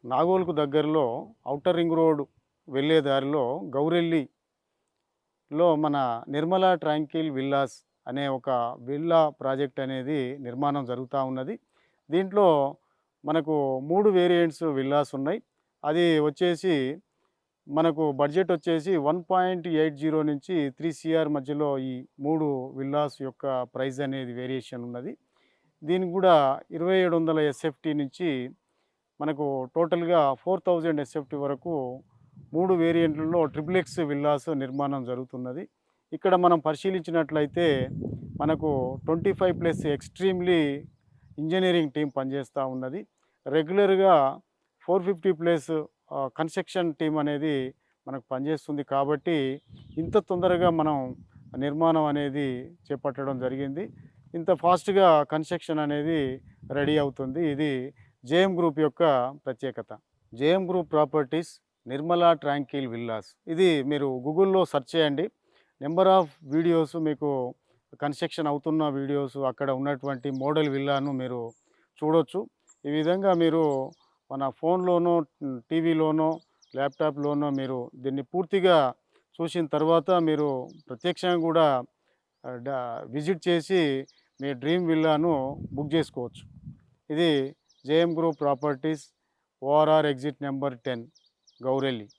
నాగోల్కు దగ్గరలో outer ring road వెళ్ళే దారిలో గౌరెల్లిలో మన నిర్మలా ట్రాంక్విల్ విల్లాస్ అనే ఒక విల్లా ప్రాజెక్ట్ అనేది నిర్మాణం జరుగుతూ ఉన్నది. దీంట్లో మనకు 3 వేరియంట్స్ విల్లాస్ ఉన్నాయి. అది వచ్చేసి మనకు బడ్జెట్ వచ్చేసి 1.80 నుంచి 3 సీఆర్ మధ్యలో ఈ 3 విల్లాస్ యొక్క ప్రైస్ అనేది వేరియేషన్ ఉన్నది. దీనికి కూడా 2700 ఎస్ఎఫ్టీ నుంచి మనకు టోటల్‌గా 4000 ఎస్ఎఫ్టీ వరకు 3 వేరియంట్లలో ట్రిపుల్ ఎక్స్ విల్లాస్ నిర్మాణం జరుగుతున్నది. ఇక్కడ మనం పరిశీలించినట్లయితే మనకు 25+ ఎక్స్‌ట్రీమ్‌లీ ఇంజినీరింగ్ టీమ్ పనిచేస్తూ ఉన్నది. రెగ్యులర్‌గా 450+ కన్‌స్ట్రక్షన్ టీమ్ అనేది మనకు పనిచేస్తుంది కాబట్టి ఇంత తొందరగా మనం నిర్మాణం అనేది చేపట్టడం జరిగింది. ఇంత ఫాస్ట్‌గా కన్‌స్ట్రక్షన్ అనేది రెడీ అవుతుంది. ఇది జేఎం గ్రూప్ యొక్క ప్రత్యేకత. JM group properties Nirmala tranquil villas. ఇది మీరు గూగుల్‌లో సెర్చ్ చేయండి. నంబర్ ఆఫ్ వీడియోస్ మీకు కన్‌స్ట్రక్షన్ అవుతున్న వీడియోస్, అక్కడ ఉన్నటువంటి మోడల్ విల్లాను మీరు చూడొచ్చు. ఈ విధంగా మీరు మన ఫోన్‌లోనో, టీవీలోనో, ల్యాప్‌టాప్‌లోనో మీరు దీన్ని పూర్తిగా చూసిన తర్వాత మీరు ప్రత్యక్షంగా కూడా ఆహ్, డ విజిట్ చేసి మీ డ్రీమ్ విల్లాను బుక్ చేసుకోవచ్చు. ఇది JM group properties, ORR exit number 10, Gowrelli.